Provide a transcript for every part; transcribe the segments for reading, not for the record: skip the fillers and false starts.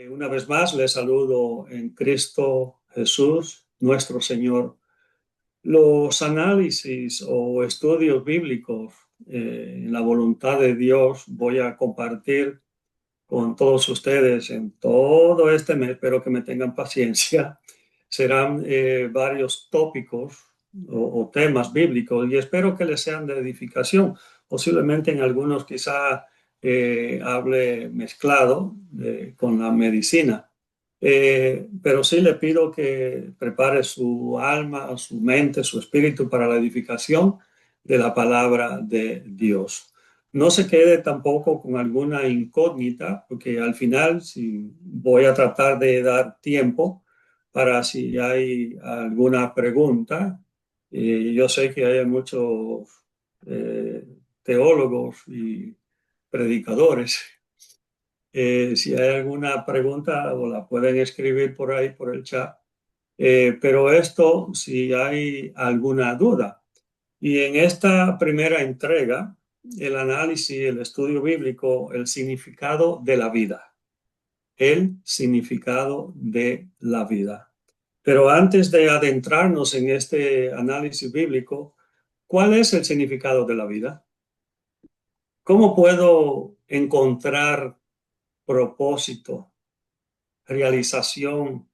Una vez más les saludo en Cristo Jesús, nuestro Señor. Los análisis o estudios bíblicos en la voluntad de Dios voy a compartir con todos ustedes en todo este mes. Espero que me tengan paciencia. Serán varios tópicos o temas bíblicos y espero que les sean de edificación. Posiblemente en algunos quizá hable mezclado con la medicina. Pero sí le pido que prepare su alma, su mente, su espíritu para la edificación de la palabra de Dios. No se quede tampoco con alguna incógnita, porque al final si voy a tratar de dar tiempo para si hay alguna pregunta. Yo sé que hay muchos teólogos y predicadores. Si hay alguna pregunta, o la pueden escribir por ahí, por el chat. Pero esto, si hay alguna duda. Y en esta primera entrega, el análisis, el estudio bíblico, el significado de la vida. El significado de la vida. Pero antes de adentrarnos en este análisis bíblico, ¿cuál es el significado de la vida? ¿Cómo puedo encontrar propósito, realización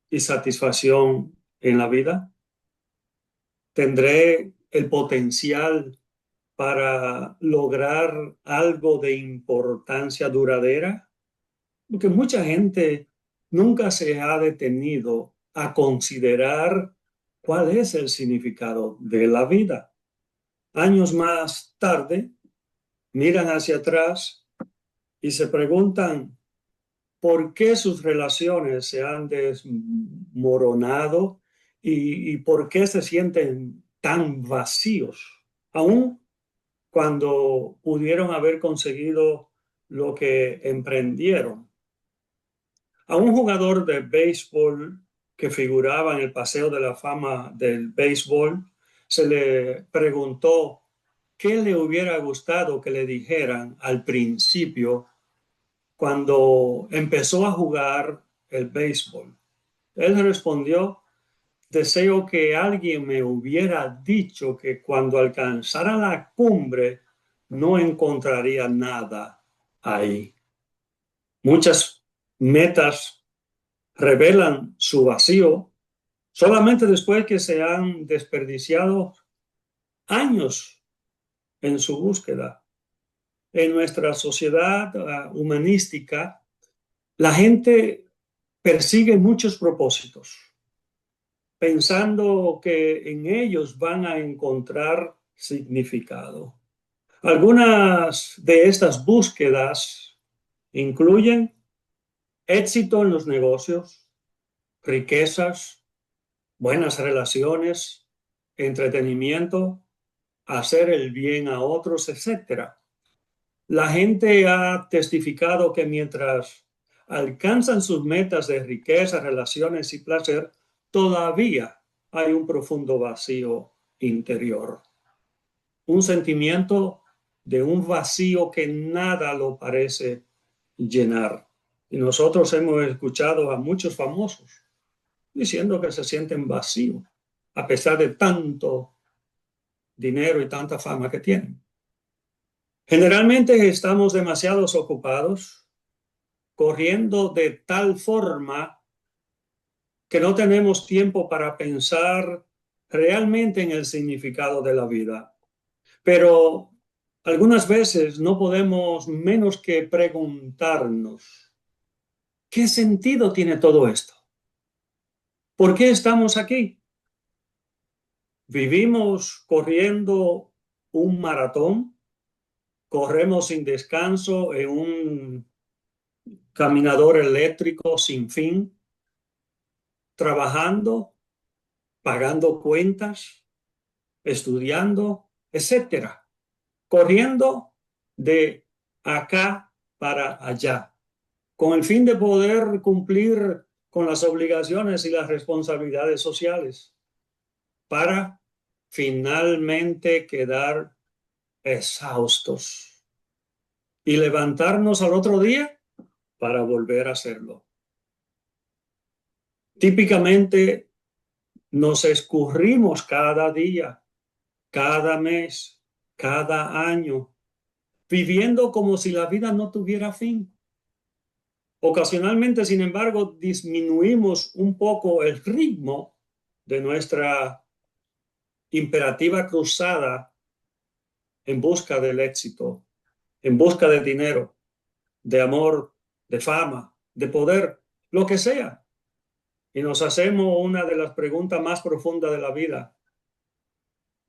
y satisfacción en la vida? ¿Tendré el potencial para lograr algo de importancia duradera? Porque mucha gente nunca se ha detenido a considerar cuál es el significado de la vida. Años más tarde, miran hacia atrás y se preguntan por qué sus relaciones se han desmoronado y por qué se sienten tan vacíos, aun cuando pudieron haber conseguido lo que emprendieron. A un jugador de béisbol que figuraba en el Paseo de la Fama del béisbol, se le preguntó qué le hubiera gustado que le dijeran al principio cuando empezó a jugar el béisbol. Él respondió: deseo que alguien me hubiera dicho que cuando alcanzara la cumbre no encontraría nada ahí. Muchas metas revelan su vacío solamente después que se han desperdiciado años en su búsqueda. En nuestra sociedad humanística, la gente persigue muchos propósitos, pensando que en ellos van a encontrar significado. Algunas de estas búsquedas incluyen éxito en los negocios, riquezas, buenas relaciones, entretenimiento, hacer el bien a otros, etc. La gente ha testificado que mientras alcanzan sus metas de riqueza, relaciones y placer, todavía hay un profundo vacío interior. Un sentimiento de un vacío que nada lo parece llenar. Y nosotros hemos escuchado a muchos famosos diciendo que se sienten vacíos a pesar de tanto dinero y tanta fama que tienen. Generalmente estamos demasiado ocupados, corriendo de tal forma que no tenemos tiempo para pensar realmente en el significado de la vida. Pero algunas veces no podemos menos que preguntarnos, ¿qué sentido tiene todo esto? ¿Por qué estamos aquí? ¿Vivimos corriendo un maratón? ¿Corremos sin descanso en un caminador eléctrico sin fin? ¿Trabajando, pagando cuentas, estudiando, etcétera? Corriendo de acá para allá, con el fin de poder cumplir con las obligaciones y las responsabilidades sociales, para finalmente quedar exhaustos y levantarnos al otro día para volver a hacerlo. Típicamente nos escurrimos cada día, cada mes, cada año, viviendo como si la vida no tuviera fin. Ocasionalmente, sin embargo, disminuimos un poco el ritmo de nuestra imperativa cruzada en busca del éxito, en busca de dinero, de amor, de fama, de poder, lo que sea. Y nos hacemos una de las preguntas más profundas de la vida.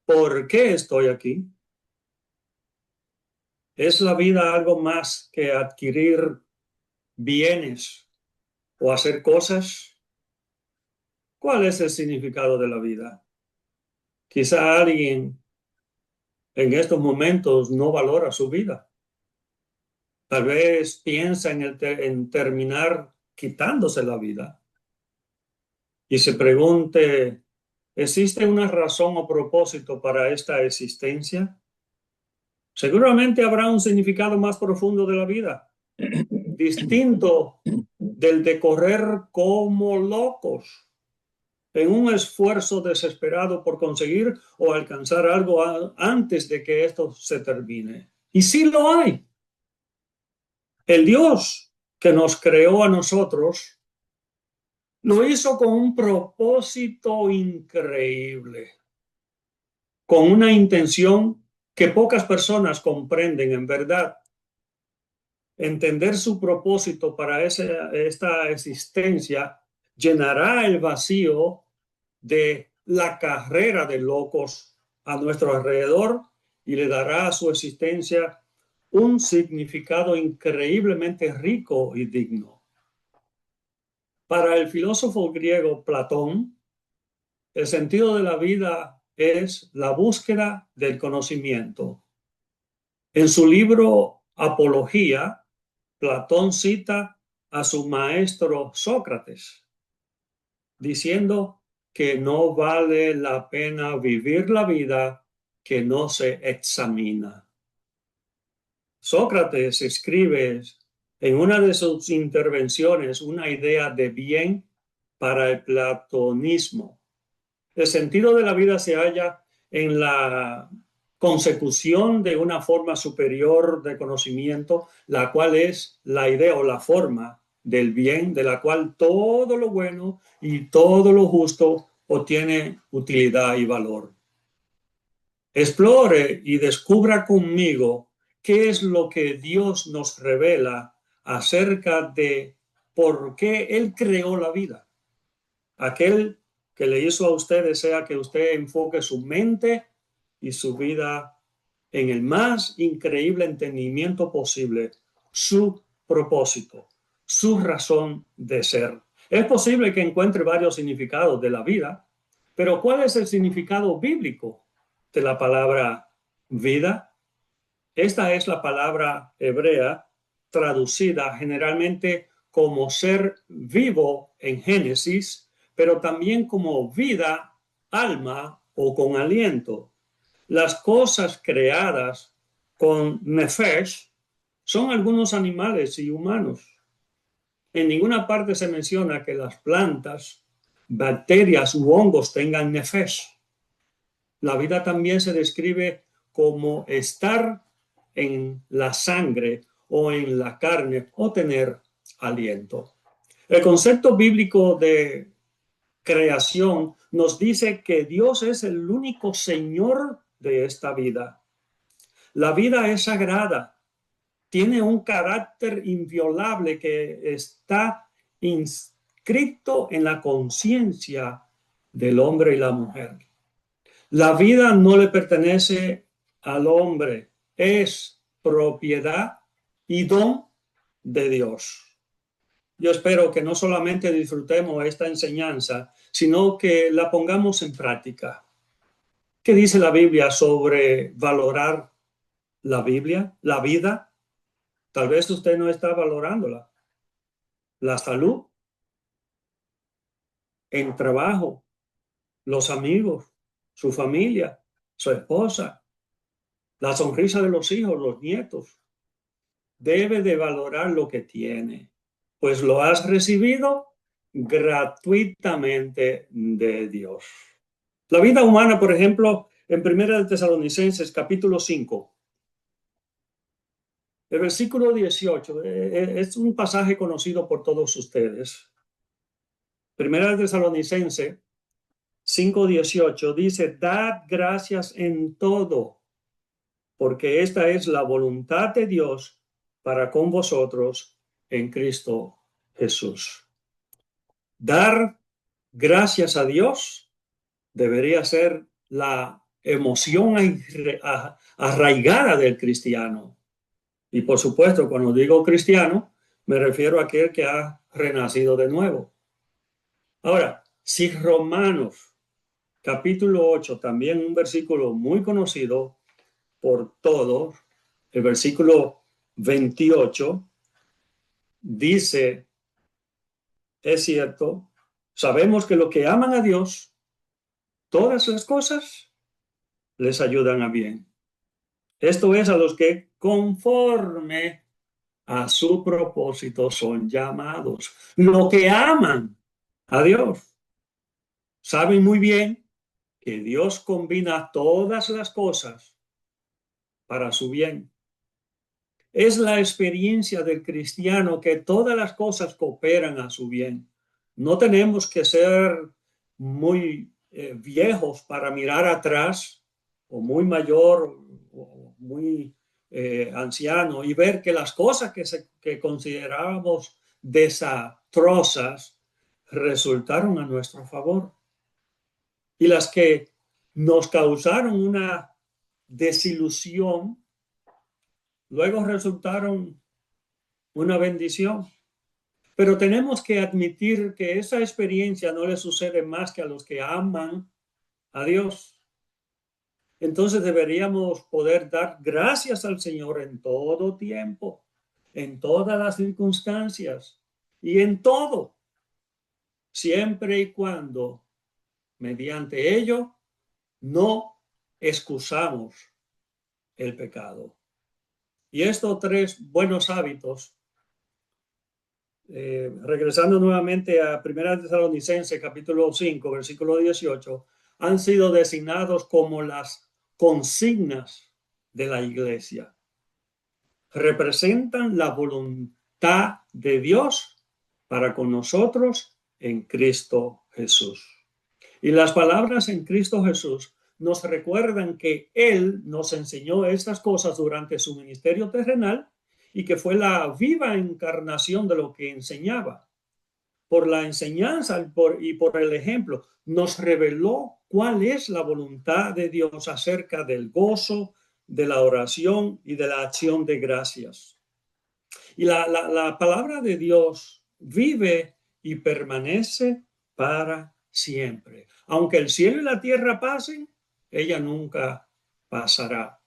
¿Por qué estoy aquí? ¿Es la vida algo más que adquirir bienes o hacer cosas? ¿Cuál es el significado de la vida? Quizá alguien en estos momentos no valora su vida. Tal vez piensa en terminar quitándose la vida y se pregunte, ¿existe una razón o propósito para esta existencia? Seguramente habrá un significado más profundo de la vida, distinto del de correr como locos en un esfuerzo desesperado por conseguir o alcanzar algo antes de que esto se termine. Y sí lo hay. El Dios que nos creó a nosotros lo hizo con un propósito increíble, con una intención que pocas personas comprenden en verdad. Entender su propósito para esta existencia llenará el vacío de la carrera de locos a nuestro alrededor y le dará a su existencia un significado increíblemente rico y digno. Para el filósofo griego Platón, el sentido de la vida es la búsqueda del conocimiento. En su libro Apología, Platón cita a su maestro Sócrates, diciendo que no vale la pena vivir la vida que no se examina. Sócrates escribe en una de sus intervenciones una idea de bien para el platonismo. El sentido de la vida se halla en la consecución de una forma superior de conocimiento, la cual es la idea o la forma del bien, de la cual todo lo bueno y todo lo justo obtiene utilidad y valor. Explore y descubra conmigo qué es lo que Dios nos revela acerca de por qué Él creó la vida. Aquel que le hizo a usted desea que usted enfoque su mente y su vida en el más increíble entendimiento posible, su propósito, su razón de ser. Es posible que encuentre varios significados de la vida, pero ¿cuál es el significado bíblico de la palabra vida? Esta es la palabra hebrea traducida generalmente como ser vivo en Génesis, pero también como vida, alma o con aliento. Las cosas creadas con nefesh son algunos animales y humanos. En ninguna parte se menciona que las plantas, bacterias u hongos tengan nefesh. La vida también se describe como estar en la sangre o en la carne o tener aliento. El concepto bíblico de creación nos dice que Dios es el único Señor de esta vida. La vida es sagrada, tiene un carácter inviolable que está inscrito en la conciencia del hombre y la mujer. La vida no le pertenece al hombre, es propiedad y don de Dios. Yo espero que no solamente disfrutemos esta enseñanza, sino que la pongamos en práctica. ¿Qué dice la Biblia sobre valorar la Biblia, la vida? Tal vez usted no está valorándola. La salud, el trabajo, los amigos, su familia, su esposa, la sonrisa de los hijos, los nietos. Debe de valorar lo que tiene, pues lo has recibido gratuitamente de Dios. La vida humana, por ejemplo, en Primera de Tesalonicenses, capítulo 5, el versículo 18, es un pasaje conocido por todos ustedes. Primera de Tesalonicenses 5:18 dice: dad gracias en todo, porque esta es la voluntad de Dios para con vosotros en Cristo Jesús. Dar gracias a Dios debería ser la emoción arraigada del cristiano. Y por supuesto, cuando digo cristiano, me refiero a aquel que ha renacido de nuevo. Ahora, si Romanos capítulo 8, también un versículo muy conocido por todos, el versículo 28, dice, es cierto, sabemos que los que aman a Dios, todas las cosas les ayudan a bien. Esto es a los que conforme a su propósito son llamados. Los que aman a Dios saben muy bien que Dios combina todas las cosas para su bien. Es la experiencia del cristiano que todas las cosas cooperan a su bien. No tenemos que ser muy viejos para mirar atrás, o muy mayor, o muy anciano, y ver que las cosas que considerábamos desastrosas resultaron a nuestro favor. Y las que nos causaron una desilusión, luego resultaron una bendición. Pero tenemos que admitir que esa experiencia no le sucede más que a los que aman a Dios. Entonces deberíamos poder dar gracias al Señor en todo tiempo, en todas las circunstancias y en todo, siempre y cuando mediante ello no excusamos el pecado. Y estos tres buenos hábitos, regresando nuevamente a 1 Tesalonicenses capítulo 5, versículo 18, han sido designados como las consignas de la iglesia. Representan la voluntad de Dios para con nosotros en Cristo Jesús. Y las palabras en Cristo Jesús nos recuerdan que Él nos enseñó estas cosas durante su ministerio terrenal y que fue la viva encarnación de lo que enseñaba. Por la enseñanza y por el ejemplo, nos reveló cuál es la voluntad de Dios acerca del gozo, de la oración y de la acción de gracias. Y la palabra de Dios vive y permanece para siempre. Aunque el cielo y la tierra pasen, ella nunca pasará.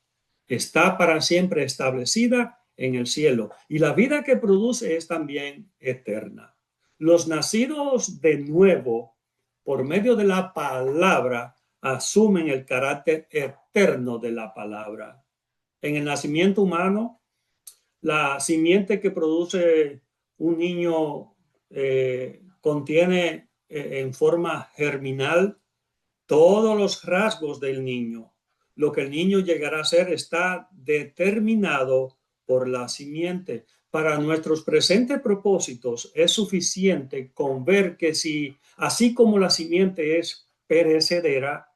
Está para siempre establecida en el cielo. Y la vida que produce es también eterna. Los nacidos de nuevo, por medio de la palabra, asumen el carácter eterno de la palabra. En el nacimiento humano, la simiente que produce un niño contiene en forma germinal todos los rasgos del niño. Lo que el niño llegará a ser está determinado por la simiente. Para nuestros presentes propósitos es suficiente con ver que si, así como la simiente es perecedera,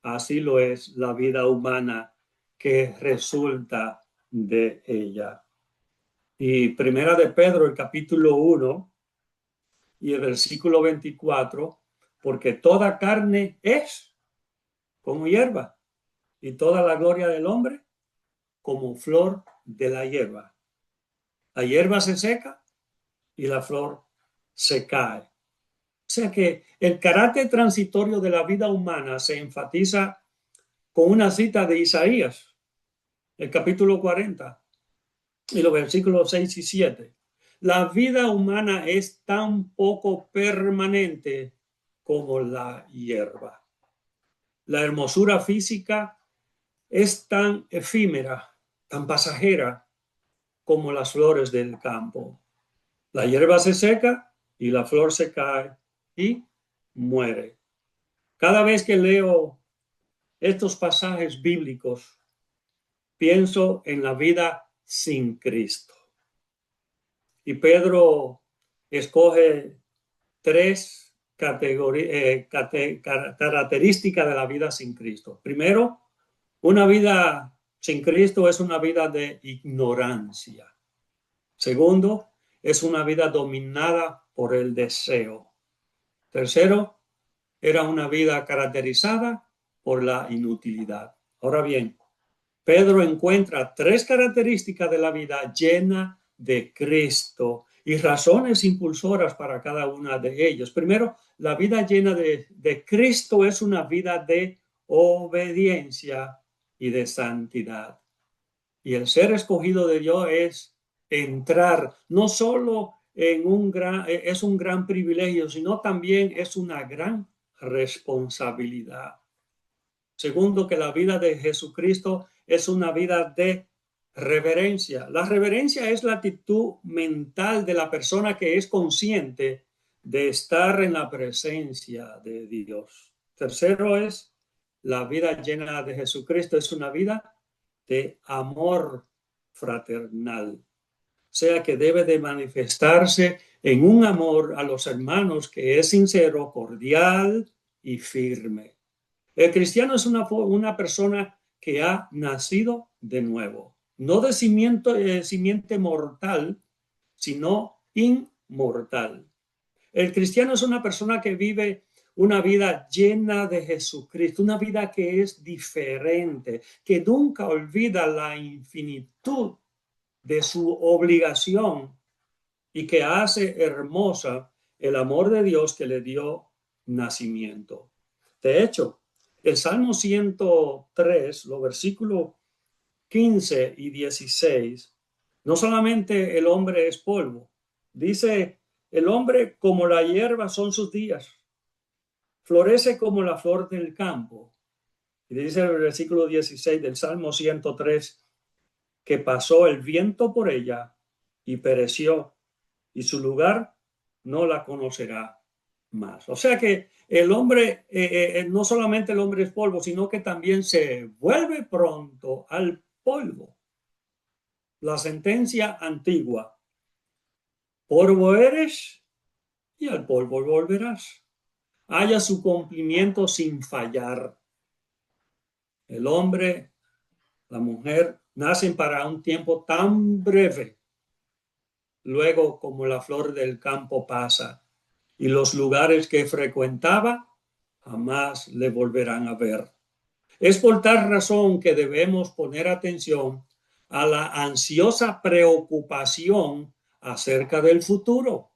así lo es la vida humana que resulta de ella. Y Primera de Pedro, el capítulo 1 y el versículo 24, porque toda carne es como hierba, y toda la gloria del hombre como flor de la hierba. La hierba se seca y la flor se cae. O sea que el carácter transitorio de la vida humana se enfatiza con una cita de Isaías, el capítulo 40, y los versículos 6 y 7. La vida humana es tan poco permanente como la hierba. la hermosura física es tan efímera, tan pasajera como las flores del campo. La hierba se seca y la flor se cae y muere. Cada vez que leo estos pasajes bíblicos, pienso en la vida sin Cristo. Y Pedro escoge tres características de la vida sin Cristo. Primero, una vida sin Cristo es una vida de ignorancia. Segundo, es una vida dominada por el deseo. Tercero, era una vida caracterizada por la inutilidad. Ahora bien, Pedro encuentra tres características de la vida llena de Cristo y razones impulsoras para cada una de ellas. Primero, la vida llena de Cristo es una vida de obediencia y de santidad. Y el ser escogido de Dios es entrar, no solo es un gran privilegio, sino también es una gran responsabilidad. Segundo, que la vida de Jesucristo es una vida de reverencia. La reverencia es la actitud mental de la persona que es consciente de estar en la presencia de Dios. Tercero es la vida llena de Jesucristo, es una vida de amor fraternal. O sea que debe de manifestarse en un amor a los hermanos que es sincero, cordial y firme. El cristiano es una persona que ha nacido de nuevo, no de simiente mortal, sino inmortal. El cristiano es una persona que vive una vida llena de Jesucristo, una vida que es diferente, que nunca olvida la infinitud de su obligación y que hace hermosa el amor de Dios que le dio nacimiento. De hecho, el Salmo 103, los versículos 15 y 16, no solamente el hombre es polvo, dice, el hombre como la hierba son sus días, florece como la flor del campo. Y dice el versículo 16 del Salmo 103, que pasó el viento por ella y pereció, y su lugar no la conocerá más. O sea que el hombre, no solamente el hombre es polvo, sino que también se vuelve pronto al polvo. La sentencia antigua, polvo eres y al polvo volverás. Haya su cumplimiento sin fallar. El hombre, la mujer, nacen para un tiempo tan breve. Luego, como la flor del campo pasa, y los lugares que frecuentaba jamás le volverán a ver. Es por tal razón que debemos poner atención a la ansiosa preocupación acerca del futuro.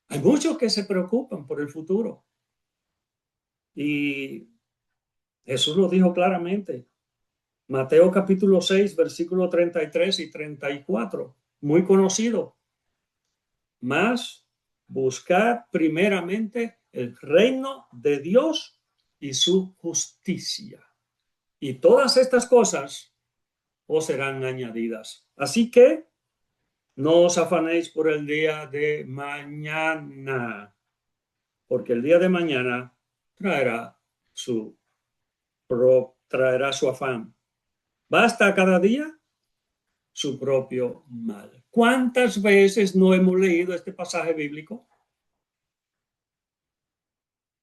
Hay muchos que se preocupan por el futuro. Y Jesús lo dijo claramente. Mateo capítulo 6, versículo 33 y 34, muy conocido. Mas buscar primeramente el reino de Dios y su justicia. Y todas estas cosas os serán añadidas. Así que no os afanéis por el día de mañana, porque el día de mañana traerá su afán. Basta cada día su propio mal. ¿Cuántas veces no hemos leído este pasaje bíblico?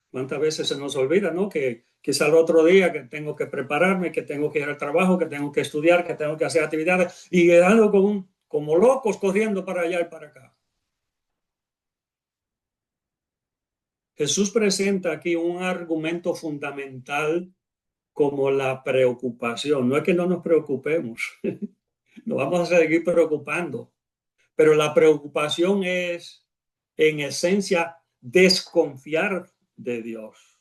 ¿Cuántas veces se nos olvida, no? Que quizá el otro día que tengo que prepararme, que tengo que ir al trabajo, que tengo que estudiar, que tengo que hacer actividades y quedando como locos corriendo para allá y para acá. Jesús presenta aquí un argumento fundamental como la preocupación. No es que no nos preocupemos, nos vamos a seguir preocupando, pero la preocupación es, en esencia, desconfiar de Dios.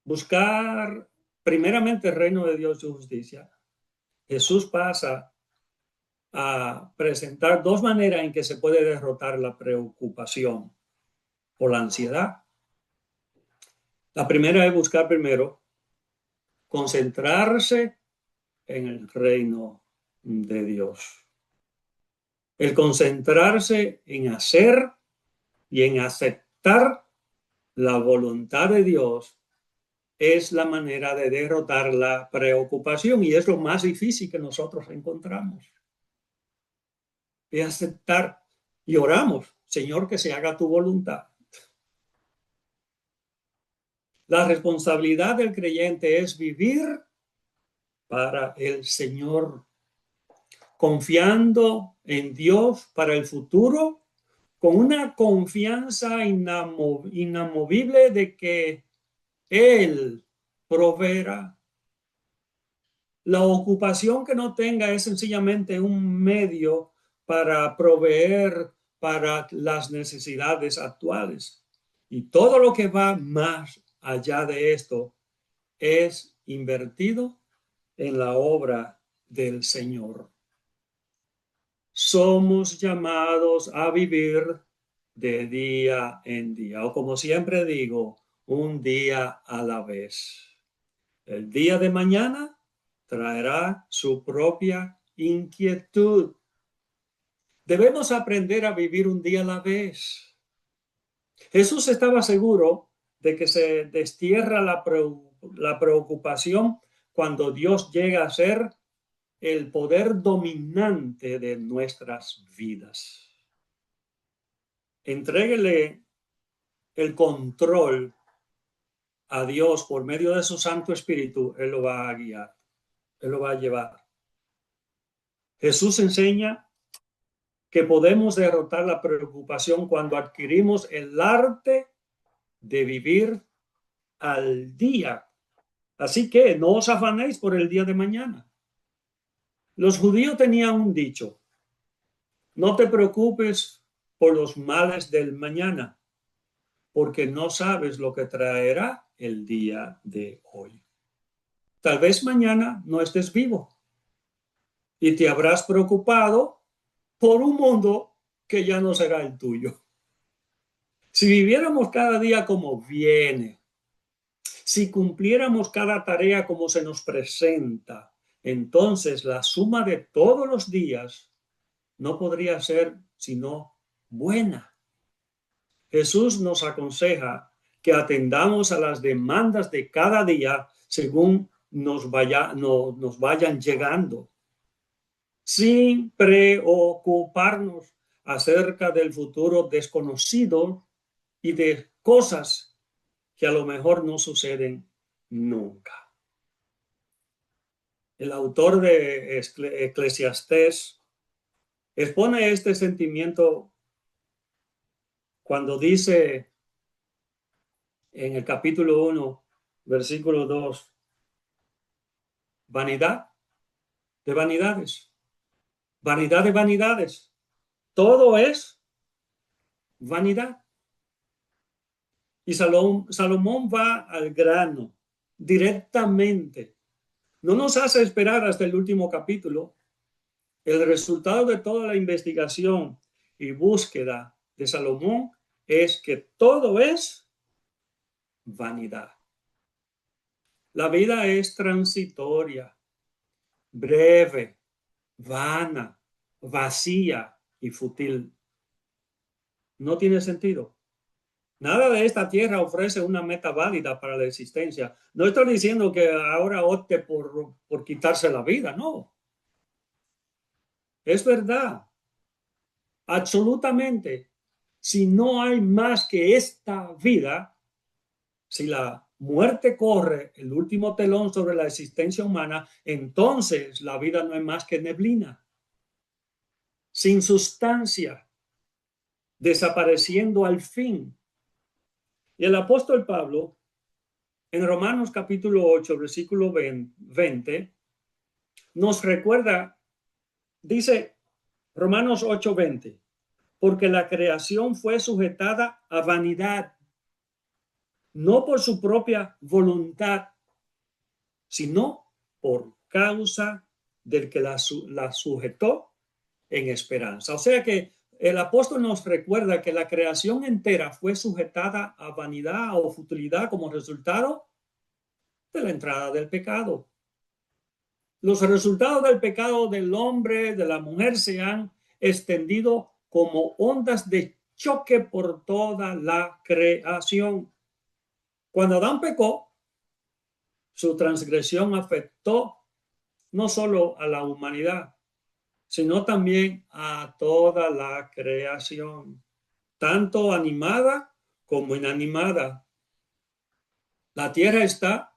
Buscar primeramente el reino de Dios y su justicia. Jesús pasa a presentar dos maneras en que se puede derrotar la preocupación o la ansiedad. La primera es buscar primero concentrarse en el reino de Dios. El concentrarse en hacer y en aceptar la voluntad de Dios es la manera de derrotar la preocupación, y es lo más difícil que nosotros encontramos. Es aceptar y oramos, Señor, que se haga tu voluntad. La responsabilidad del creyente es vivir para el Señor, confiando en Dios para el futuro, con una confianza inamovible de que Él proveerá. La ocupación que no tenga es sencillamente un medio para proveer para las necesidades actuales. Y todo lo que va más allá de esto es invertido en la obra del Señor. Somos llamados a vivir de día en día, o como siempre digo, un día a la vez. El día de mañana traerá su propia inquietud. Debemos aprender a vivir un día a la vez. Jesús estaba seguro de que se destierra la preocupación cuando Dios llega a ser el poder dominante de nuestras vidas. Entréguele el control a Dios por medio de su Santo Espíritu. Él lo va a guiar, Él lo va a llevar. Jesús enseña que podemos derrotar la preocupación cuando adquirimos el arte de vivir al día. Así que no os afanéis por el día de mañana. Los judíos tenían un dicho: no te preocupes por los males del mañana, porque no sabes lo que traerá el día de hoy. Tal vez mañana no estés vivo y te habrás preocupado por un mundo que ya no será el tuyo. Si viviéramos cada día como viene, si cumpliéramos cada tarea como se nos presenta, entonces la suma de todos los días no podría ser sino buena. Jesús nos aconseja que atendamos a las demandas de cada día según nos vayan llegando, sin preocuparnos acerca del futuro desconocido y de cosas que a lo mejor no suceden nunca. El autor de Eclesiastés expone este sentimiento cuando dice en el capítulo 1, versículo 2, vanidad de vanidades, vanidad de vanidades, todo es vanidad. Y Salomón va al grano directamente. No nos hace esperar hasta el último capítulo. El resultado de toda la investigación y búsqueda de Salomón es que todo es vanidad. La vida es transitoria, breve, vana, vacía y fútil. No tiene sentido. Nada de esta tierra ofrece una meta válida para la existencia. No estoy diciendo que ahora opte por quitarse la vida, no. Es verdad, absolutamente. Si no hay más que esta vida, si la muerte corre el último telón sobre la existencia humana, entonces la vida no es más que neblina, sin sustancia, desapareciendo al fin. Y el apóstol Pablo, en Romanos capítulo 8, versículo 20, nos recuerda, dice Romanos 8:20, porque la creación fue sujetada a vanidad, no por su propia voluntad, sino por causa del que la sujetó en esperanza. O sea que el apóstol nos recuerda que la creación entera fue sujetada a vanidad o futilidad como resultado de la entrada del pecado. Los resultados del pecado del hombre, de la mujer, se han extendido como ondas de choque por toda la creación. Cuando Adán pecó, su transgresión afectó no solo a la humanidad, sino también a toda la creación, tanto animada como inanimada. La tierra está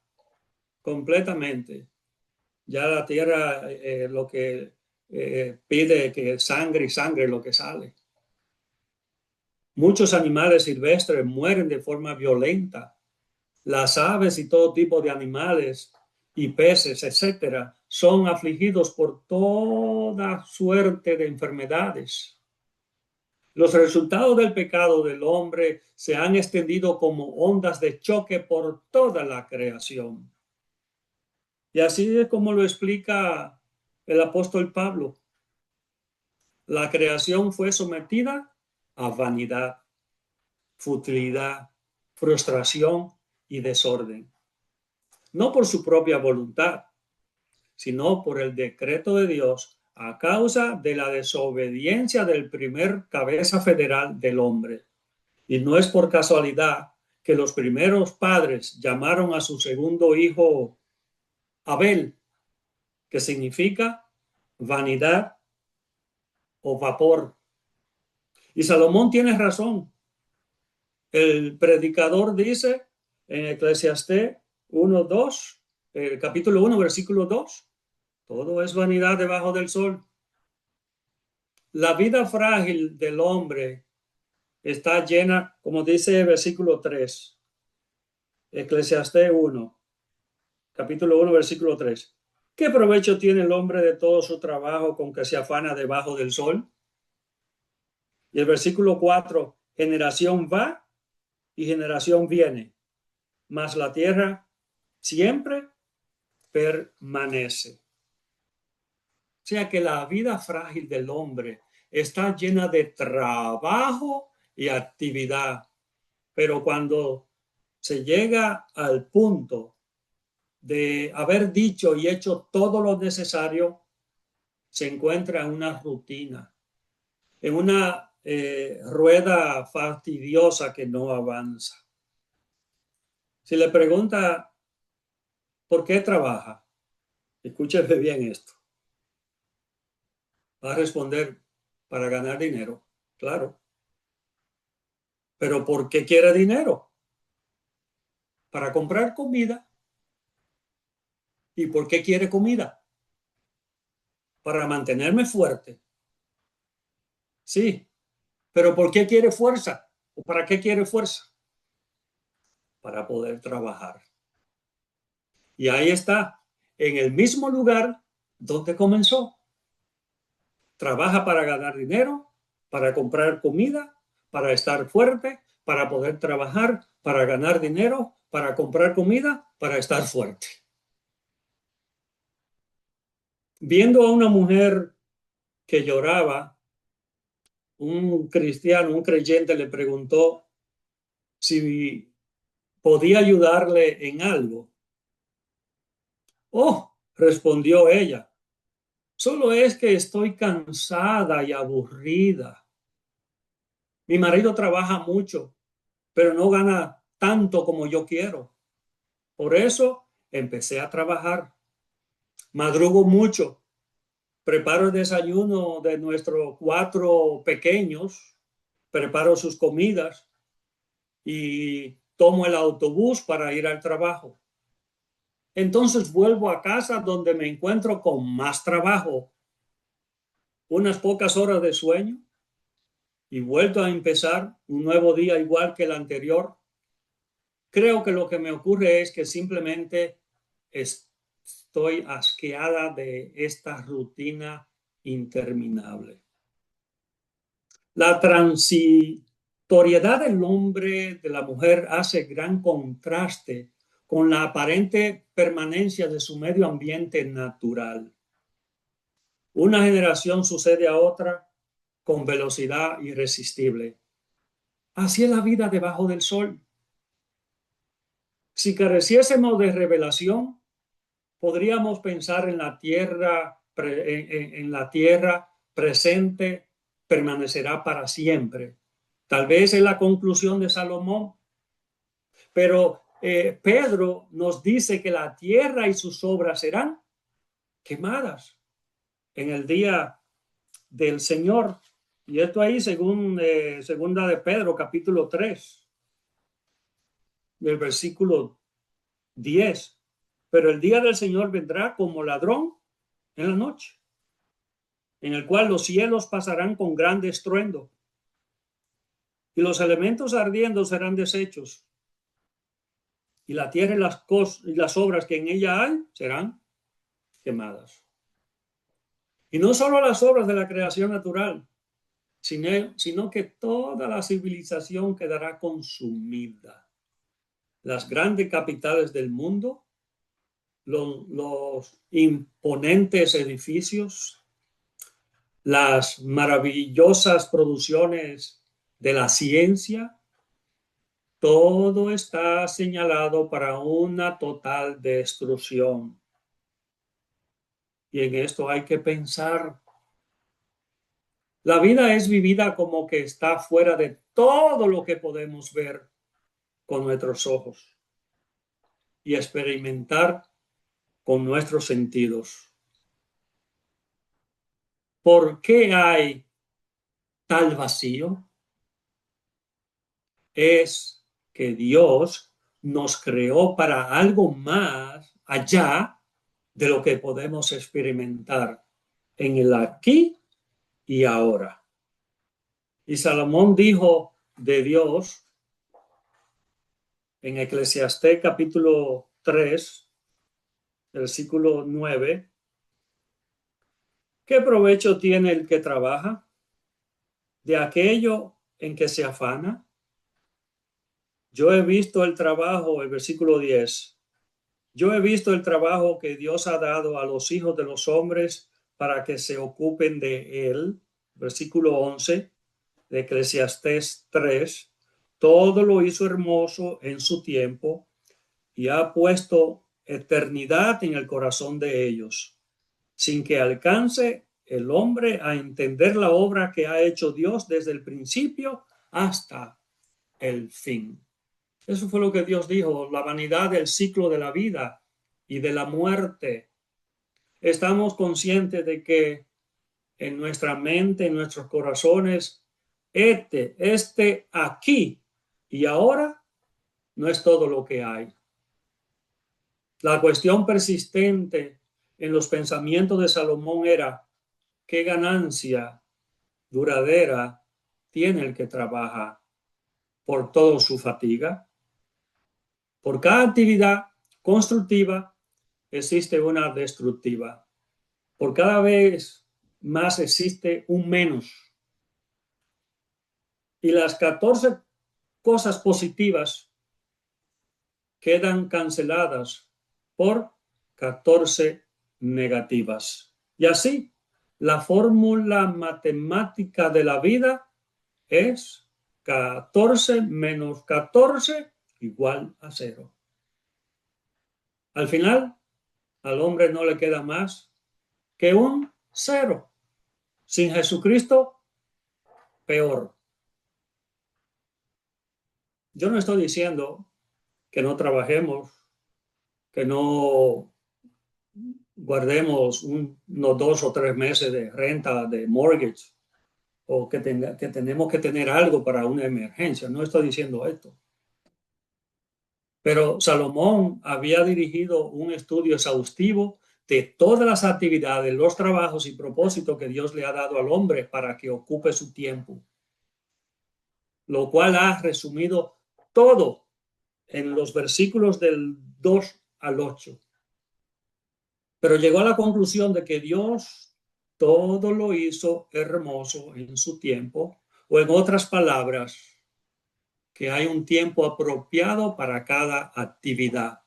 completamente. Ya la tierra lo que pide que sangre y sangre lo que sale. Muchos animales silvestres mueren de forma violenta. Las aves y todo tipo de animales y peces, etcétera, son afligidos por toda suerte de enfermedades. Los resultados del pecado del hombre se han extendido como ondas de choque por toda la creación. Y así es como lo explica el apóstol Pablo. La creación fue sometida a vanidad, futilidad, frustración y desorden. No por su propia voluntad, sino por el decreto de Dios a causa de la desobediencia del primer cabeza federal del hombre. Y no es por casualidad que los primeros padres llamaron a su segundo hijo Abel, que significa vanidad o vapor. Y Salomón tiene razón. El predicador dice en Eclesiastés 1:2, el capítulo 1, versículo 2, todo es vanidad debajo del sol. La vida frágil del hombre está llena, como dice el versículo 3, Eclesiastés 1, capítulo 1, versículo 3. ¿Qué provecho tiene el hombre de todo su trabajo con que se afana debajo del sol? Y el versículo 4, generación va y generación viene, mas la tierra siempre permanece. O sea que la vida frágil del hombre está llena de trabajo y actividad, pero cuando se llega al punto de haber dicho y hecho todo lo necesario, se encuentra en una rutina, en una rueda fastidiosa que no avanza. Si le pregunta por qué trabaja, escúcheme bien esto. Va a responder para ganar dinero, claro. Pero ¿por qué quiere dinero? Para comprar comida. ¿Y por qué quiere comida? Para mantenerme fuerte. Sí, pero ¿por qué quiere fuerza? ¿O para qué quiere fuerza? Para poder trabajar. Y ahí está, en el mismo lugar donde comenzó. Trabaja para ganar dinero, para comprar comida, para estar fuerte, para poder trabajar, para ganar dinero, para comprar comida, para estar fuerte. Viendo a una mujer que lloraba, un cristiano, un creyente le preguntó si podía ayudarle en algo. Oh, respondió ella, solo es que estoy cansada y aburrida. Mi marido trabaja mucho, pero no gana tanto como yo quiero. Por eso empecé a trabajar. Madrugo mucho. Preparo el desayuno de nuestros 4 pequeños. Preparo sus comidas y tomo el autobús para ir al trabajo. Entonces vuelvo a casa donde me encuentro con más trabajo, unas pocas horas de sueño y vuelto a empezar un nuevo día igual que el anterior. Creo que lo que me ocurre es que simplemente estoy asqueada de esta rutina interminable. La transitoriedad del hombre, de la mujer, hace gran contraste con la aparente permanencia de su medio ambiente natural. Una generación sucede a otra con velocidad irresistible. Así es la vida debajo del sol. Si careciésemos de revelación, podríamos pensar en la tierra, en la tierra presente permanecerá para siempre. Tal vez es la conclusión de Salomón, pero Pedro nos dice que la tierra y sus obras serán quemadas en el día del Señor. Y esto ahí según segunda de Pedro, capítulo 3, del versículo 10. Pero el día del Señor vendrá como ladrón en la noche, en el cual los cielos pasarán con gran estruendo y los elementos ardiendo serán deshechos y la tierra y las obras que en ella hay serán quemadas. Y no solo las obras de la creación natural, sino que toda la civilización quedará consumida. Las grandes capitales del mundo, los imponentes edificios, las maravillosas producciones de la ciencia, todo está señalado para una total destrucción. Y en esto hay que pensar. La vida es vivida como que está fuera de todo lo que podemos ver con nuestros ojos y experimentar con nuestros sentidos. ¿Por qué hay tal vacío? Es que Dios nos creó para algo más allá de lo que podemos experimentar en el aquí y ahora. Y Salomón dijo de Dios en Eclesiastés capítulo 3, versículo 9, ¿qué provecho tiene el que trabaja de aquello en que se afana? Yo he visto el trabajo, el versículo 10, yo he visto el trabajo que Dios ha dado a los hijos de los hombres para que se ocupen de él. Versículo 11 de Eclesiastés 3, todo lo hizo hermoso en su tiempo y ha puesto eternidad en el corazón de ellos, sin que alcance el hombre a entender la obra que ha hecho Dios desde el principio hasta el fin. Eso fue lo que Dios dijo, la vanidad del ciclo de la vida y de la muerte. Estamos conscientes de que en nuestra mente, en nuestros corazones, este aquí y ahora no es todo lo que hay. La cuestión persistente en los pensamientos de Salomón era: ¿qué ganancia duradera tiene el que trabaja por toda su fatiga? Por cada actividad constructiva existe una destructiva. Por cada vez más existe un menos. Y las 14 cosas positivas quedan canceladas por 14 negativas. Y así, la fórmula matemática de la vida es 14 menos 14 igual a 0. Al final, al hombre no le queda más que un 0. Sin Jesucristo, peor. Yo no estoy diciendo que no trabajemos, que no guardemos unos 2 o 3 meses de renta, de mortgage, o que tenemos que tener algo para una emergencia. No estoy diciendo esto. Pero Salomón había dirigido un estudio exhaustivo de todas las actividades, los trabajos y propósitos que Dios le ha dado al hombre para que ocupe su tiempo, lo cual ha resumido todo en los versículos del 2 al 8. Pero llegó a la conclusión de que Dios todo lo hizo hermoso en su tiempo, o en otras palabras, que hay un tiempo apropiado para cada actividad.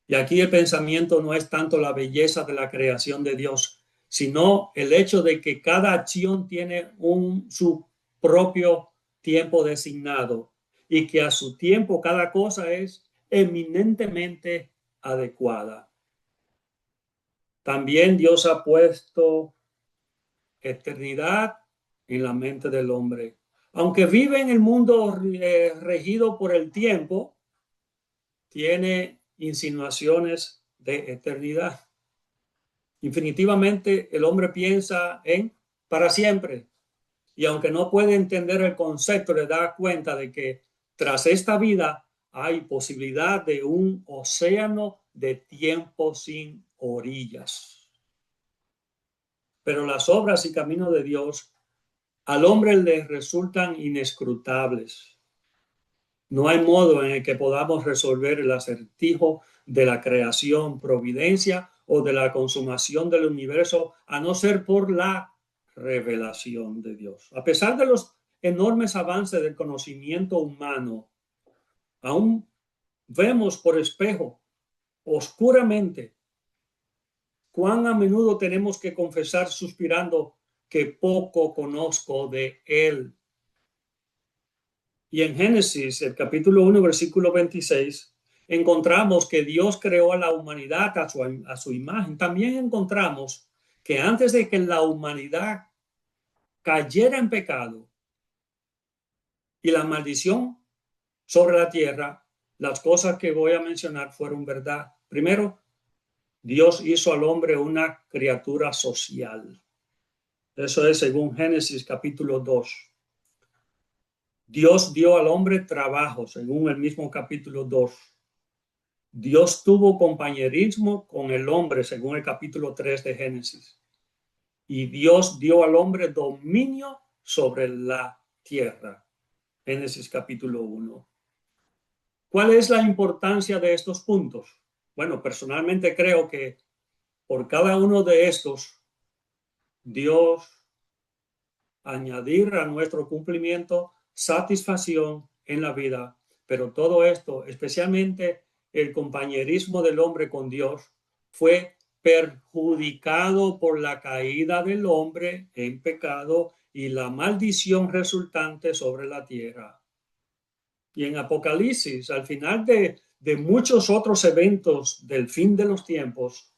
Y aquí el pensamiento no es tanto la belleza de la creación de Dios, sino el hecho de que cada acción tiene su propio tiempo designado y que a su tiempo cada cosa es eminentemente adecuada. También Dios ha puesto eternidad en la mente del hombre. Aunque vive en el mundo regido por el tiempo, tiene insinuaciones de eternidad. Infinitivamente el hombre piensa en para siempre. Y aunque no puede entender el concepto, le da cuenta de que tras esta vida hay posibilidad de un océano de tiempo sin orillas. Pero las obras y caminos de Dios al hombre le resultan inescrutables. No hay modo en el que podamos resolver el acertijo de la creación, providencia o de la consumación del universo, a no ser por la revelación de Dios. A pesar de los enormes avances del conocimiento humano, aún vemos por espejo, oscuramente, cuán a menudo tenemos que confesar suspirando que poco conozco de Él. Y en Génesis, el capítulo 1, versículo 26, encontramos que Dios creó a la humanidad a su imagen. También encontramos que antes de que la humanidad cayera en pecado y la maldición sobre la tierra, las cosas que voy a mencionar fueron verdad. Primero, Dios hizo al hombre una criatura social. Eso es según Génesis capítulo 2. Dios dio al hombre trabajo, según el mismo capítulo 2. Dios tuvo compañerismo con el hombre, según el capítulo 3 de Génesis. Y Dios dio al hombre dominio sobre la tierra. Génesis capítulo 1. ¿Cuál es la importancia de estos puntos? Bueno, personalmente creo que por cada uno de estos, Dios añadir a nuestro cumplimiento satisfacción en la vida, pero todo esto, especialmente el compañerismo del hombre con Dios, fue perjudicado por la caída del hombre en pecado y la maldición resultante sobre la tierra. Y en Apocalipsis, al final de muchos otros eventos del fin de los tiempos,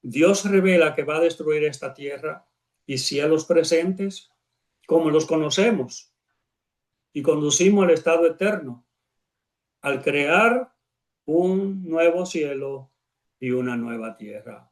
Dios revela que va a destruir esta tierra y cielos presentes como los conocemos y conducimos al estado eterno al crear un nuevo cielo y una nueva tierra.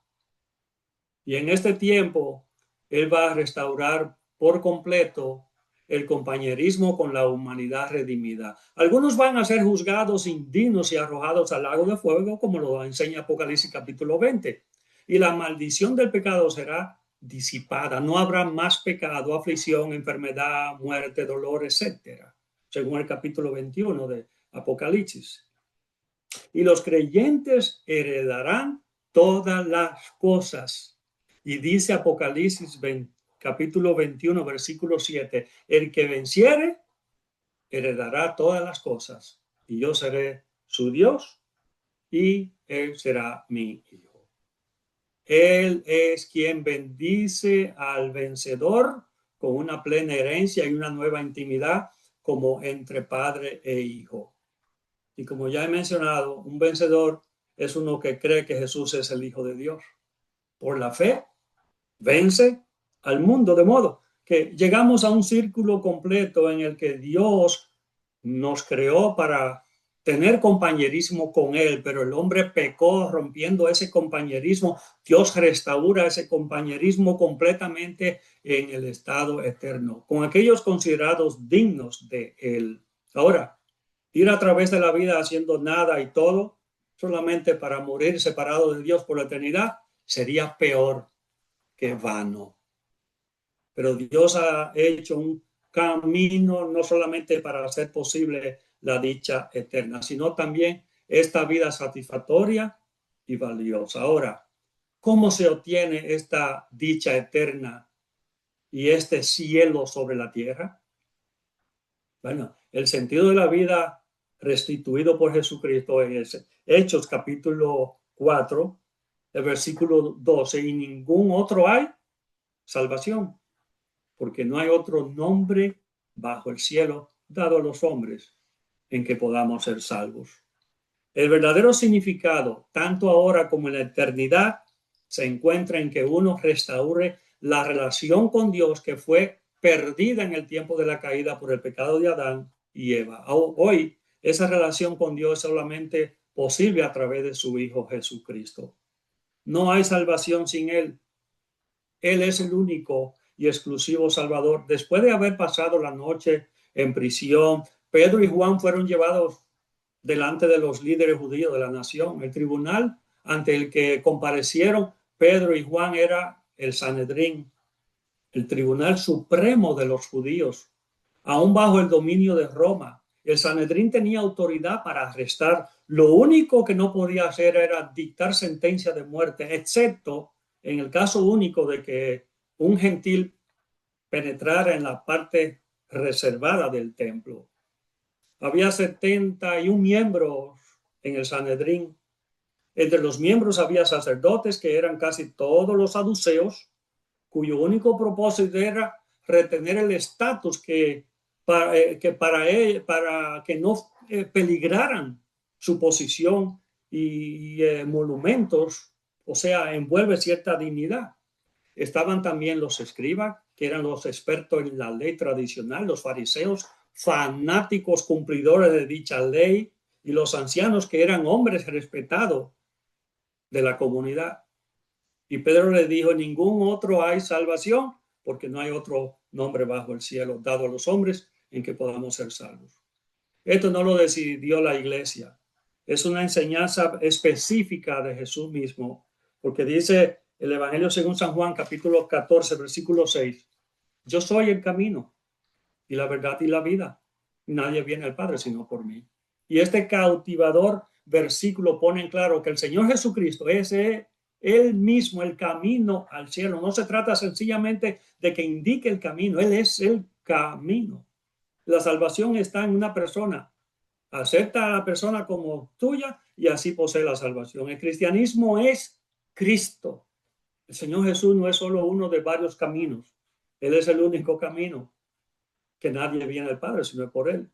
Y en este tiempo, Él va a restaurar por completo el compañerismo con la humanidad redimida. Algunos van a ser juzgados indignos y arrojados al lago de fuego, como lo enseña Apocalipsis capítulo 20. Y la maldición del pecado será disipada. No habrá más pecado, aflicción, enfermedad, muerte, dolor, etcétera, según el capítulo 21 de Apocalipsis. Y los creyentes heredarán todas las cosas. Y dice Apocalipsis capítulo 21, versículo 7, el que venciere heredará todas las cosas, y yo seré su Dios, y él será mi hijo. Él es quien bendice al vencedor con una plena herencia y una nueva intimidad como entre padre e hijo. Y como ya he mencionado, un vencedor es uno que cree que Jesús es el Hijo de Dios. Por la fe, vence al mundo, de modo que llegamos a un círculo completo en el que Dios nos creó para tener compañerismo con Él, pero el hombre pecó rompiendo ese compañerismo. Dios restaura ese compañerismo completamente en el estado eterno, con aquellos considerados dignos de Él. Ahora, ir a través de la vida haciendo nada y todo, solamente para morir separado de Dios por la eternidad, sería peor que vano. Pero Dios ha hecho un camino no solamente para hacer posible la dicha eterna, sino también esta vida satisfactoria y valiosa. Ahora, ¿cómo se obtiene esta dicha eterna y este cielo sobre la tierra? Bueno, el sentido de la vida restituido por Jesucristo es Hechos capítulo 4, el versículo 12, y ningún otro hay salvación, porque no hay otro nombre bajo el cielo dado a los hombres en que podamos ser salvos. El verdadero significado, tanto ahora como en la eternidad, se encuentra en que uno restaure la relación con Dios que fue perdida en el tiempo de la caída por el pecado de Adán y Eva. Hoy, esa relación con Dios es solamente posible a través de su Hijo Jesucristo. No hay salvación sin Él. Él es el único y exclusivo Salvador. Después de haber pasado la noche en prisión, Pedro y Juan fueron llevados delante de los líderes judíos de la nación. El tribunal ante el que comparecieron Pedro y Juan era el Sanedrín, el tribunal supremo de los judíos, aún bajo el dominio de Roma. El Sanedrín tenía autoridad para arrestar. Lo único que no podía hacer era dictar sentencia de muerte, excepto en el caso único de que un gentil penetrara en la parte reservada del templo. Había 71 miembros en el Sanedrín. Entre los miembros había sacerdotes que eran casi todos los saduceos, cuyo único propósito era retener el estatus para que no peligraran su posición y monumentos, o sea, envuelve cierta dignidad. Estaban también los escribas, que eran los expertos en la ley tradicional, los fariseos, fanáticos cumplidores de dicha ley, y los ancianos, que eran hombres respetados de la comunidad. Y Pedro le dijo, en ningún otro hay salvación, porque no hay otro nombre bajo el cielo dado a los hombres en que podamos ser salvos. Esto no lo decidió la iglesia. Es una enseñanza específica de Jesús mismo, porque dice el Evangelio según San Juan, capítulo 14, versículo 6, yo soy el camino y la verdad y la vida. Nadie viene al Padre sino por mí. Y este cautivador versículo pone en claro que el Señor Jesucristo es Él mismo el camino al cielo. No se trata sencillamente de que indique el camino, Él es el camino. La salvación está en una persona. Acepta a la persona como tuya y así posee la salvación. El cristianismo es Cristo. El Señor Jesús no es solo uno de varios caminos. Él es el único camino, que nadie viene al Padre sino por Él.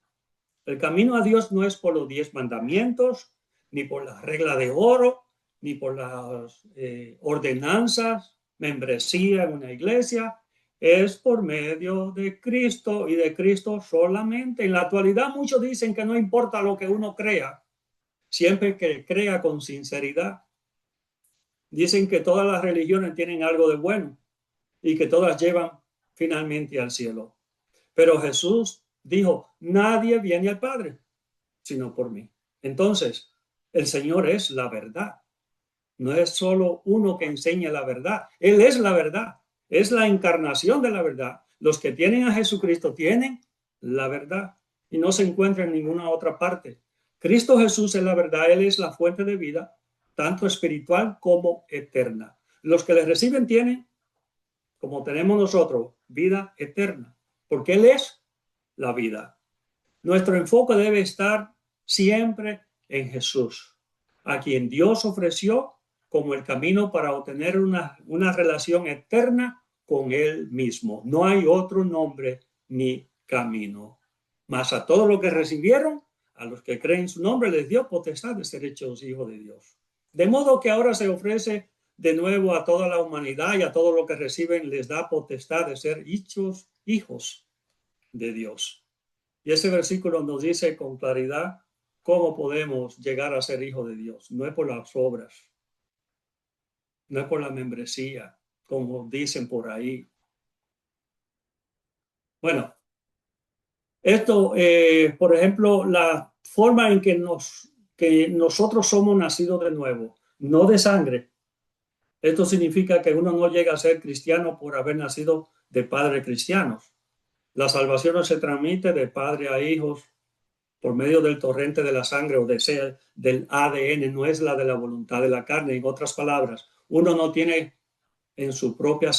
El camino a Dios no es por los 10 mandamientos, ni por la regla de oro, ni por las ordenanzas, membresía en una iglesia. Es por medio de Cristo y de Cristo solamente. En la actualidad muchos dicen que no importa lo que uno crea, siempre que crea con sinceridad. Dicen que todas las religiones tienen algo de bueno y que todas llevan finalmente al cielo. Pero Jesús dijo, nadie viene al Padre sino por mí. Entonces, el Señor es la verdad. No es solo uno que enseña la verdad. Él es la verdad. Es la encarnación de la verdad. Los que tienen a Jesucristo tienen la verdad y no se encuentra en ninguna otra parte. Cristo Jesús es la verdad. Él es la fuente de vida, tanto espiritual como eterna. Los que le reciben tienen, como tenemos nosotros, vida eterna, porque Él es la vida. Nuestro enfoque debe estar siempre en Jesús, a quien Dios ofreció como el camino para obtener una relación eterna con Él mismo. No hay otro nombre ni camino. Mas a todos los que recibieron, a los que creen en su nombre, les dio potestad de ser hechos hijos de Dios. De modo que ahora se ofrece de nuevo a toda la humanidad y a todos los que reciben, les da potestad de ser hechos hijos de Dios. Y ese versículo nos dice con claridad cómo podemos llegar a ser hijos de Dios. No es por las obras, no es por la membresía, como dicen por ahí. Bueno, esto, por ejemplo, la forma en que nosotros somos nacidos de nuevo, no de sangre. Esto significa que uno no llega a ser cristiano por haber nacido de padres cristianos. La salvación no se transmite de padre a hijos por medio del torrente de la sangre o del ADN, no es la de la voluntad de la carne. En otras palabras, uno no tiene en su propia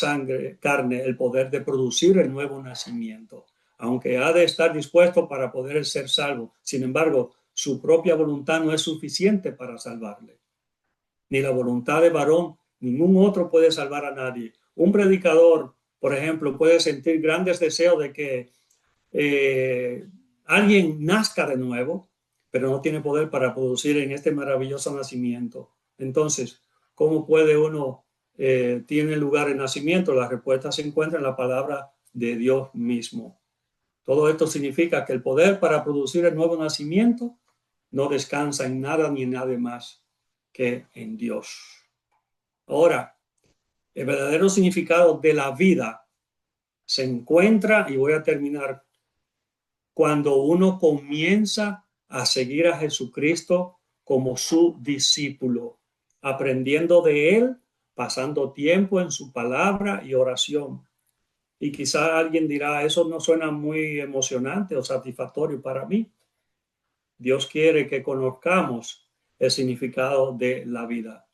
carne, el poder de producir el nuevo nacimiento, aunque ha de estar dispuesto para poder ser salvo. Sin embargo, su propia voluntad no es suficiente para salvarle. Ni la voluntad de varón, ningún otro puede salvar a nadie. Un predicador, por ejemplo, puede sentir grandes deseos de que alguien nazca de nuevo, pero no tiene poder para producir en este maravilloso nacimiento. Entonces, ¿cómo puede uno, tiene lugar el nacimiento? La respuesta se encuentra en la palabra de Dios mismo. Todo esto significa que el poder para producir el nuevo nacimiento no descansa en nada ni en nadie más que en Dios. Ahora, el verdadero significado de la vida se encuentra, y voy a terminar, cuando uno comienza a seguir a Jesucristo como su discípulo, aprendiendo de Él, pasando tiempo en su palabra y oración. Y quizá alguien dirá, eso no suena muy emocionante o satisfactorio para mí. Dios quiere que conozcamos el significado de la vida.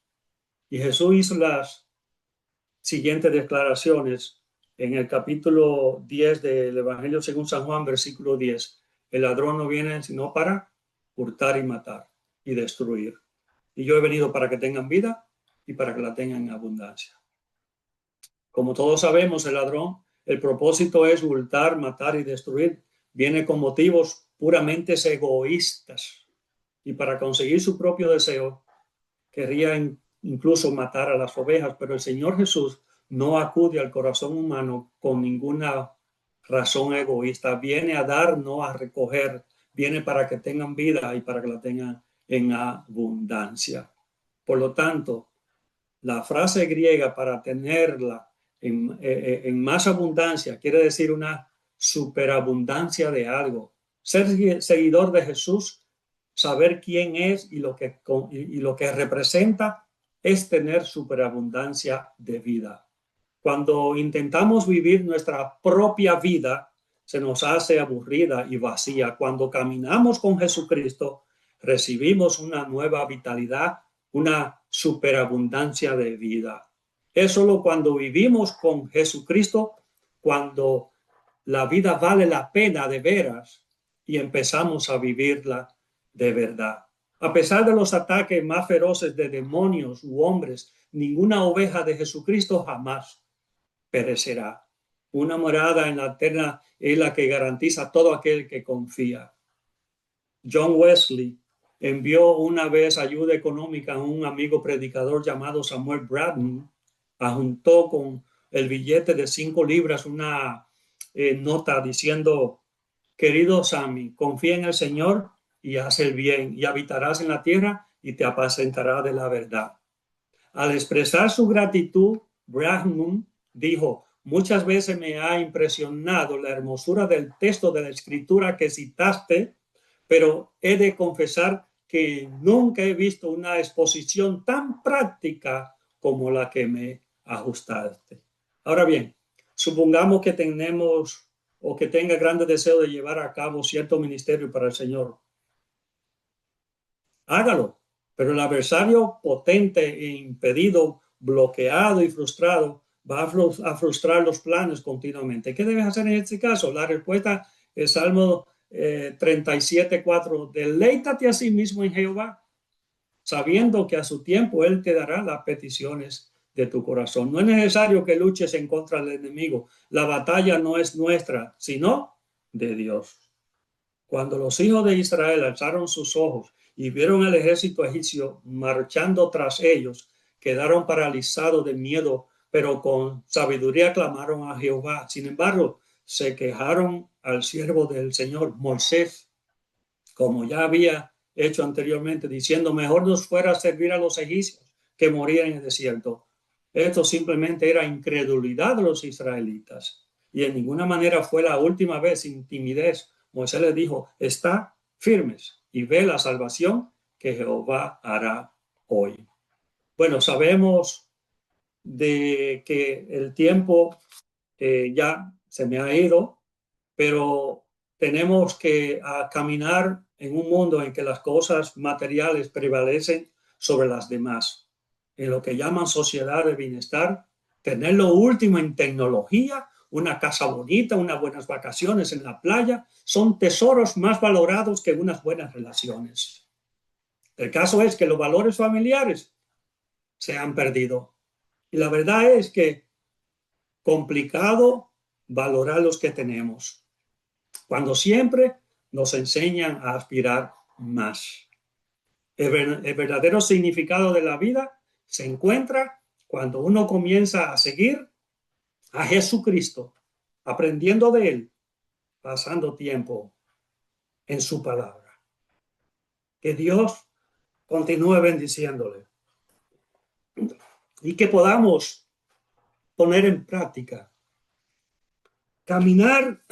Y Jesús hizo las siguientes declaraciones en el capítulo 10 del Evangelio según San Juan, versículo 10. El ladrón no viene sino para hurtar y matar y destruir. Y yo he venido para que tengan vida y para que la tengan en abundancia. Como todos sabemos, el ladrón, el propósito es hurtar, matar y destruir. Viene con motivos puramente egoístas. Y para conseguir su propio deseo, querría incluso matar a las ovejas, pero el Señor Jesús no acude al corazón humano con ninguna razón egoísta. Viene a dar, no a recoger. Viene para que tengan vida y para que la tengan en abundancia. Por lo tanto, la frase griega para tenerla en más abundancia quiere decir una superabundancia de algo. Ser seguidor de Jesús, saber quién es y lo que representa es tener superabundancia de vida. Cuando intentamos vivir nuestra propia vida, se nos hace aburrida y vacía. Cuando caminamos con Jesucristo, recibimos una nueva vitalidad, una superabundancia de vida. Es solo cuando vivimos con Jesucristo, cuando la vida vale la pena de veras y empezamos a vivirla de verdad. A pesar de los ataques más feroces de demonios u hombres, ninguna oveja de Jesucristo jamás perecerá. Una morada en la eterna es la que garantiza todo aquel que confía. John Wesley envió una vez ayuda económica a un amigo predicador llamado Samuel Bradman. Adjuntó con el billete de 5 libras una nota diciendo: querido Sammy, confía en el Señor y haz el bien, y habitarás en la tierra y te apacentarás de la verdad. Al expresar su gratitud, Bradman dijo: muchas veces me ha impresionado la hermosura del texto de la escritura que citaste, pero he de confesar que nunca he visto una exposición tan práctica como la que me ajustaste. Ahora bien, supongamos que tenemos o que tenga grande deseo de llevar a cabo cierto ministerio para el Señor. Hágalo, pero el adversario potente e impedido, bloqueado y frustrado, va a frustrar los planes continuamente. ¿Qué debes hacer en este caso? La respuesta es Salmo 37:4. Deleítate a sí mismo en Jehová, sabiendo que a su tiempo Él te dará las peticiones de tu corazón. No es necesario que luches en contra del enemigo. La batalla no es nuestra, sino de Dios. Cuando los hijos de Israel alzaron sus ojos y vieron el ejército egipcio marchando tras ellos, quedaron paralizados de miedo, pero con sabiduría clamaron a Jehová. Sin embargo, se quejaron al siervo del Señor, Moisés, como ya había hecho anteriormente, diciendo: mejor nos fuera a servir a los egipcios que morir en el desierto. Esto simplemente era incredulidad de los israelitas, y en ninguna manera fue la última vez sin timidez. Moisés les dijo: está firmes y ve la salvación que Jehová hará hoy. Bueno, sabemos de que el tiempo ya se me ha ido, pero tenemos que caminar en un mundo en que las cosas materiales prevalecen sobre las demás. En lo que llaman sociedad de bienestar, tener lo último en tecnología, una casa bonita, unas buenas vacaciones en la playa, son tesoros más valorados que unas buenas relaciones. El caso es que los valores familiares se han perdido. Y la verdad es que complicado valorar los que tenemos, cuando siempre nos enseñan a aspirar más. El verdadero significado de la vida se encuentra cuando uno comienza a seguir a Jesucristo, aprendiendo de Él, pasando tiempo en su palabra. Que Dios continúe bendiciéndole y que podamos poner en práctica, caminar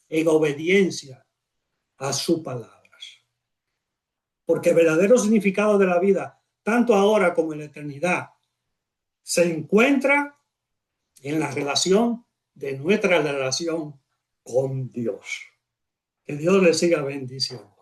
en obediencia a sus palabras. Porque el verdadero significado de la vida, tanto ahora como en la eternidad, se encuentra en la relación de nuestra relación con Dios. Que Dios le siga bendiciendo.